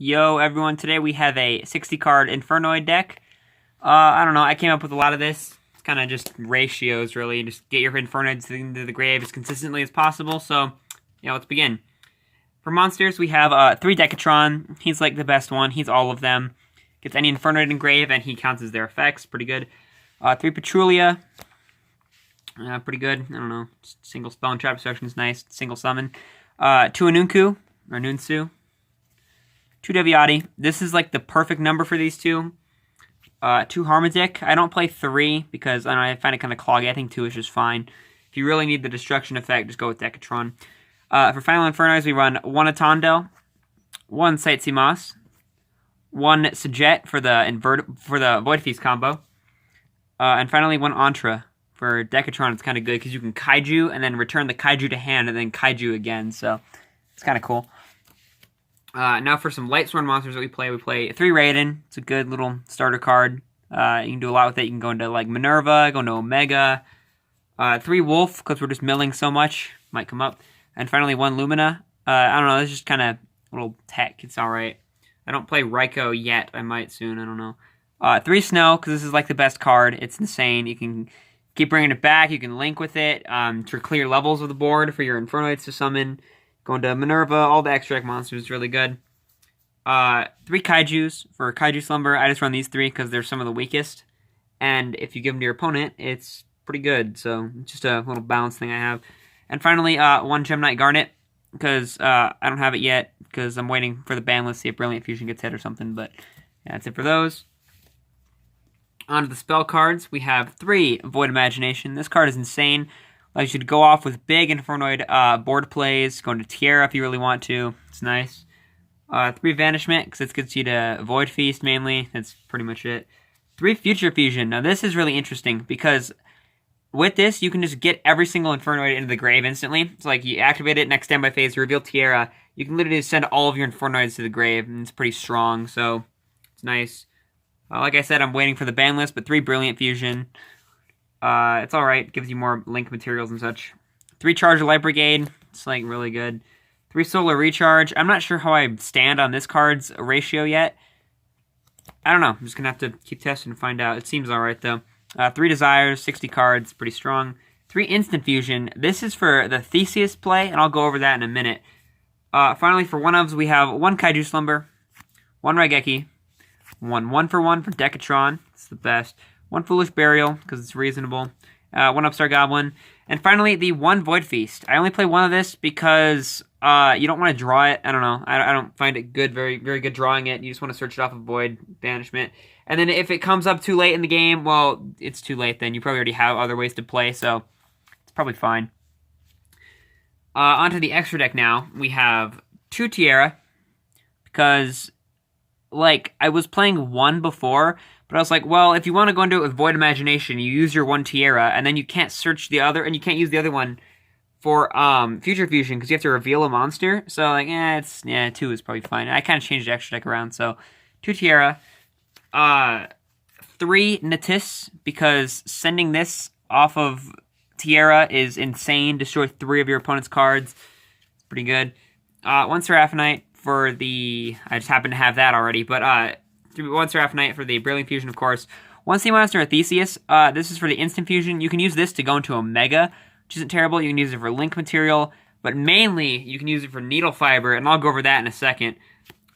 Yo, everyone, today we have a 60-card Infernoid deck. I don't know, I came up with a lot of this. It's kind of just ratios, really. Just get your Infernoids into the grave as consistently as possible. So, yeah, let's begin. For monsters, we have 3 Decatron. He's like the best one. He's all of them. Gets any Infernoid in grave, and he counts as their effects. Pretty good. 3 Petrulia. Pretty good. I don't know. Just single spell and trap destruction is nice. Single summon. 2 Anunku, or Nunsu. 2 Deviati. This is like the perfect number for these two. 2 Harmadic. I don't play 3 because I don't know, I find it kind of cloggy. I think 2 is just fine. If you really need the destruction effect, just go with Decatron. For Final Infernoids, we run 1 Atondel, 1 Saitsemas, 1 Sajet for the Void Feast combo, and finally 1 Antra. For Decatron, it's kind of good because you can Kaiju and then return the Kaiju to hand and then Kaiju again, so it's kind of cool. Now for some Lightsworn monsters that we play 3 Raiden. It's a good little starter card. You can do a lot with it. You can go into like Minerva, go into Omega. 3 Wolf, because we're just milling so much. Might come up. And finally 1 Lumina. I don't know, this is just kind of little tech. It's alright. I don't play Raikou yet. I might soon. I don't know. 3 Snow, because this is like the best card. It's insane. You can keep bringing it back. You can link with it to clear levels of the board for your Infernoids to summon. Going to Minerva, all the extra deck monsters, really good. 3 Kaijus for Kaiju Slumber. I just run these 3 because they're some of the weakest. And if you give them to your opponent, it's pretty good. So, just a little balance thing I have. And finally, 1 Gemknight Garnet. Because I don't have it yet. Because I'm waiting for the ban list to see if Brilliant Fusion gets hit or something. But yeah, that's it for those. On to the spell cards. We have 3 Void Imagination. This card is insane. Allows you to go off with big Infernoid board plays. Go into Tierra if you really want to. It's nice. 3 Vanishment, because this gets you to Void Feast mainly. That's pretty much it. 3 Future Fusion. Now this is really interesting, because with this, you can just get every single Infernoid into the grave instantly. It's like you activate it, next standby phase, you reveal Tierra. You can literally send all of your Infernoids to the grave, and it's pretty strong, so it's nice. Like I said, I'm waiting for the ban list, but 3 Brilliant Fusion. It's alright. Gives you more link materials and such. 3 Charger Light Brigade. It's like really good. 3 Solar Recharge. I'm not sure how I stand on this card's ratio yet. I don't know. I'm just going to have to keep testing and find out. It seems alright though. 3 Desires. 60 cards. Pretty strong. 3 Instant Fusion. This is for the Theseus play, and I'll go over that in a minute. Finally, for 1-ofs, we have 1 Kaiju Slumber. 1 Raigeki. 1 1-for-1 for Decatron. It's the best. 1 Foolish Burial, because it's reasonable. 1 Upstart Goblin. And finally, the 1 Void Feast. I only play 1 of this because you don't want to draw it. I don't know. I don't find it good, very good drawing it. You just want to search it off of Void Banishment. And then if it comes up too late in the game, well, it's too late then. You probably already have other ways to play, so it's probably fine. Onto the extra deck now. We have 2 Tierra, because like I was playing 1 before, but I was like, well, if you want to go into it with Void Imagination, you use your 1 Tierra, and then you can't search the other, and you can't use the other one for Future Fusion, because you have to reveal a monster. So, like, 2 is probably fine. I kind of changed the extra deck around, so 2 Tierra. 3 Natis, because sending this off of Tierra is insane. Destroy 3 of your opponent's cards. It's pretty good. 1 Seraphinite for the... I just happen to have that already, but 1 Seraphinite for the Brilliant Fusion, of course. 1 Sea Monster, a Theseus. This is for the Instant Fusion. You can use this to go into Omega, which isn't terrible. You can use it for Link material, but mainly you can use it for Needle Fiber, and I'll go over that in a second.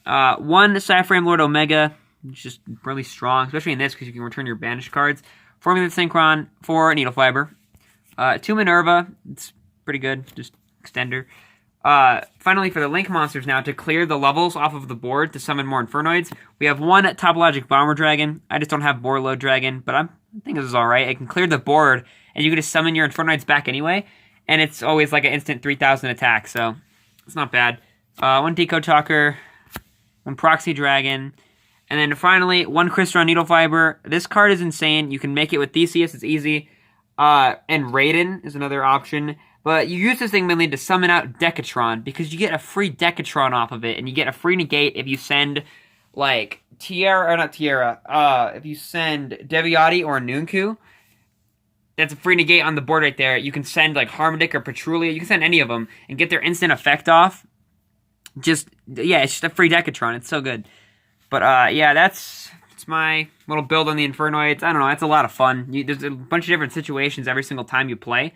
1 Cyframe Lord Omega, which is really strong, especially in this because you can return your banished cards. 4 Mythic Synchron, 4 Needle Fiber. 2 Minerva, it's pretty good, just extender. Finally, for the Link monsters now, to clear the levels off of the board to summon more Infernoids, we have 1 Topologic Bomber Dragon. I just don't have Board Load Dragon, but I think this is alright. It can clear the board, and you can just summon your Infernoids back anyway, and it's always like an instant 3,000 attack, so it's not bad. 1 Deco Talker, 1 Proxy Dragon, and then finally, 1 Crystron Needle Fiber. This card is insane. You can make it with Theseus, it's easy. And Raiden is another option. But you use this thing mainly to summon out Decatron, because you get a free Decatron off of it, and you get a free negate if you send, like, Tierra, or not Tierra, if you send Deviati or Nunku. That's a free negate on the board right there. You can send, like, Harmadic or Petrulia. You can send any of them and get their instant effect off. Yeah, it's just a free Decatron. It's so good. But yeah, that's my little build on the Infernoids. I don't know, it's a lot of fun. There's a bunch of different situations every single time you play,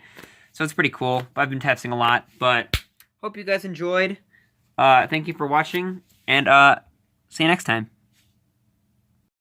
so it's pretty cool. I've been testing a lot, but hope you guys enjoyed. Thank you for watching, and see you next time.